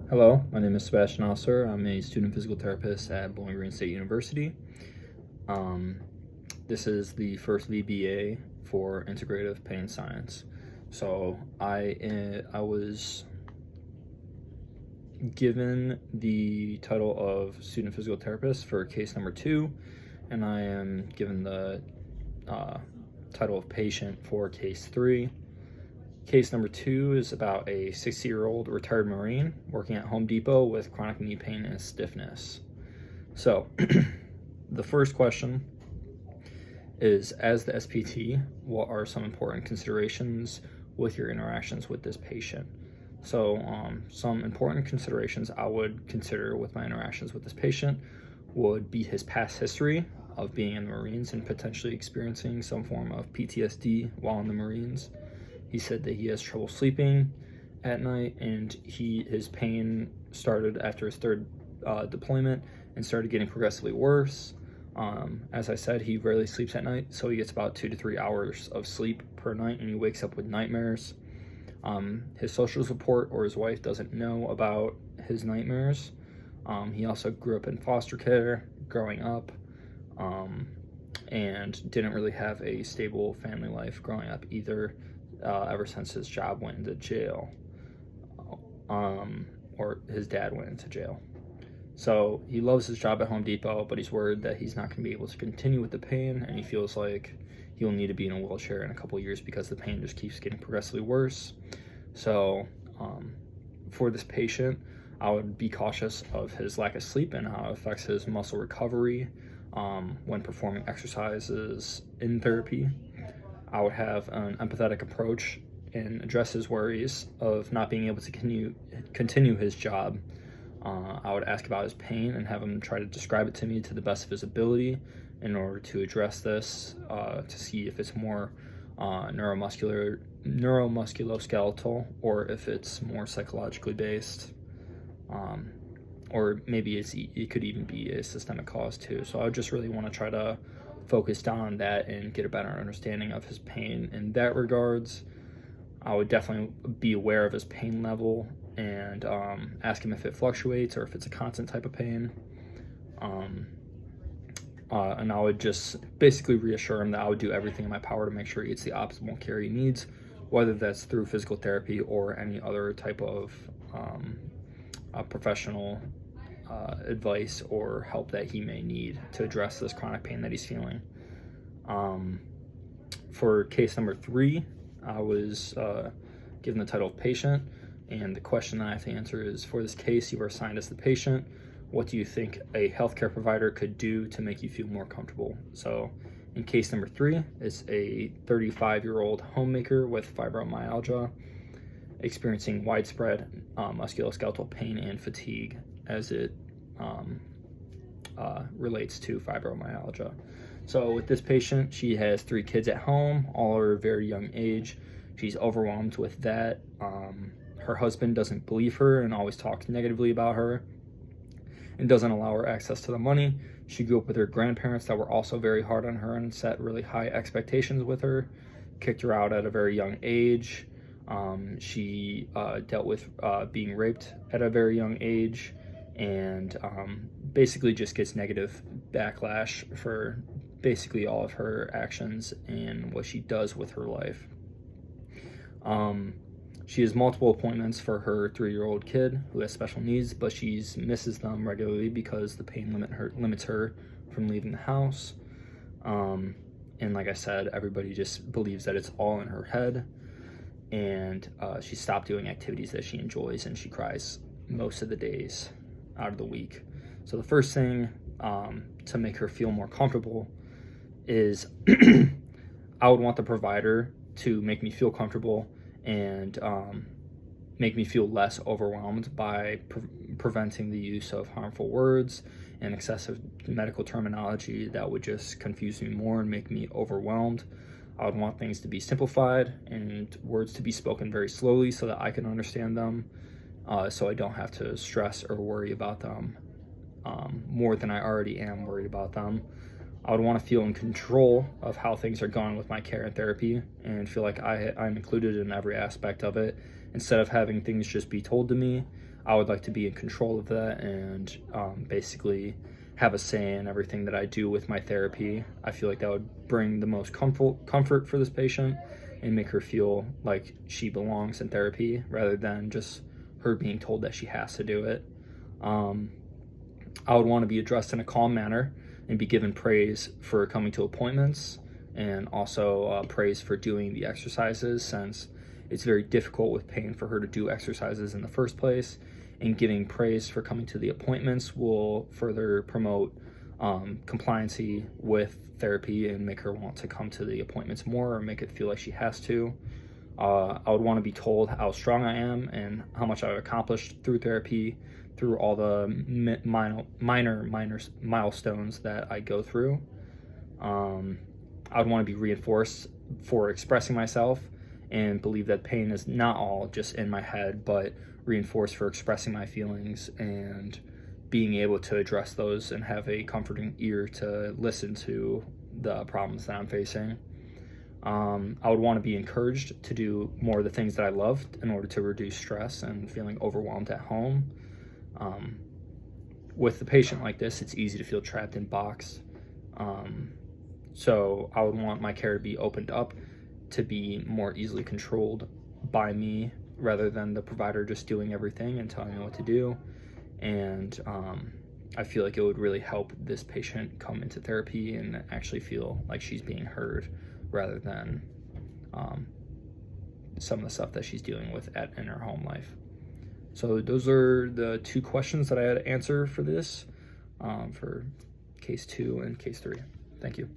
Hello, my name is Sebastian Osler. I'm a student physical therapist at Bowling Green State University. Um, this is the first VBA for Integrative Pain Science. So I was given the title of student physical therapist for case number 2, and I am given the title of patient for case 3. Case number 2 is about a 60-year-old retired Marine working at Home Depot with chronic knee pain and stiffness. So, the first question is, as the SPT, what are some important considerations with your interactions with this patient? So, some important considerations I would consider with my interactions with this patient would be his past history of being in the Marines and potentially experiencing some form of PTSD while in the Marines. He said that he has trouble sleeping at night, and his pain started after his third deployment and started getting progressively worse. As I said, he rarely sleeps at night, so he gets about 2 to 3 hours of sleep per night, and he wakes up with nightmares. His social support or his wife doesn't know about his nightmares. He also grew up in foster care growing up, and didn't really have a stable family life growing up either. Ever since his job went into jail, or his dad went into jail. So he loves his job at Home Depot, but he's worried that he's not going to be able to continue with the pain, and he feels like he'll need to be in a wheelchair in a couple years because the pain just keeps getting progressively worse. So for this patient, I would be cautious of his lack of sleep and how it affects his muscle recovery when performing exercises in therapy. I would have an empathetic approach and address his worries of not being able to continue his job. I would ask about his pain and have him try to describe it to me to the best of his ability in order to address this, to see if it's more neuromusculoskeletal, or if it's more psychologically based, or maybe it could even be a systemic cause too. So I just really want to try to focus down on that and get a better understanding of his pain in that regards. I would definitely be aware of his pain level and ask him if it fluctuates or if it's a constant type of pain. And I would just basically reassure him that I would do everything in my power to make sure he gets the optimal care he needs, whether that's through physical therapy or any other type of professional advice or help that he may need to address this chronic pain that he's feeling. For case number 3, I was given the title of patient, and the question that I have to answer is, for this case, you are assigned as the patient. What do you think a healthcare provider could do to make you feel more comfortable? So in case number 3, it's a 35-year-old homemaker with fibromyalgia experiencing widespread musculoskeletal pain and fatigue as it relates to fibromyalgia. So with this patient, she has 3 kids at home, all are very young age. She's overwhelmed with that. Her husband doesn't believe her and always talks negatively about her and doesn't allow her access to the money. She grew up with her grandparents that were also very hard on her and set really high expectations with her, kicked her out at a very young age. She dealt with being raped at a very young age, and basically just gets negative backlash for basically all of her actions and what she does with her life. She has multiple appointments for her 3-year-old kid who has special needs, but she misses them regularly because the pain limits her from leaving the house. And like I said, everybody just believes that it's all in her head, and she stopped doing activities that she enjoys, and she cries most of the days out of the week. So the first thing to make her feel more comfortable is I would want the provider to make me feel comfortable and make me feel less overwhelmed by preventing the use of harmful words and excessive medical terminology that would just confuse me more and make me overwhelmed. I would want things to be simplified and words to be spoken very slowly so that I can understand them, so I don't have to stress or worry about them more than I already am worried about them. I would want to feel in control of how things are going with my care and therapy and feel like I'm included in every aspect of it. Instead of having things just be told to me, I would like to be in control of that and basically have a say in everything that I do with my therapy. I feel like that would bring the most comfort for this patient and make her feel like she belongs in therapy rather than just her being told that she has to do it. I would want to be addressed in a calm manner and be given praise for coming to appointments, and also praise for doing the exercises, since it's very difficult with pain for her to do exercises in the first place. And giving praise for coming to the appointments will further promote compliancy with therapy and make her want to come to the appointments more, or make it feel like she has to. I would want to be told how strong I am and how much I've accomplished through therapy, through all the minor milestones that I go through. I would want to be reinforced for expressing myself and believe that pain is not all just in my head, but reinforced for expressing my feelings and being able to address those and have a comforting ear to listen to the problems that I'm facing. I would want to be encouraged to do more of the things that I love in order to reduce stress and feeling overwhelmed at home. With a patient like this, it's easy to feel trapped in box. So I would want my care to be opened up to be more easily controlled by me rather than the provider just doing everything and telling me what to do. And I feel like it would really help this patient come into therapy and actually feel like she's being heard rather than some of the stuff that she's dealing with in her home life. So those are the 2 questions that I had to answer for this, for case 2 and case 3. Thank you.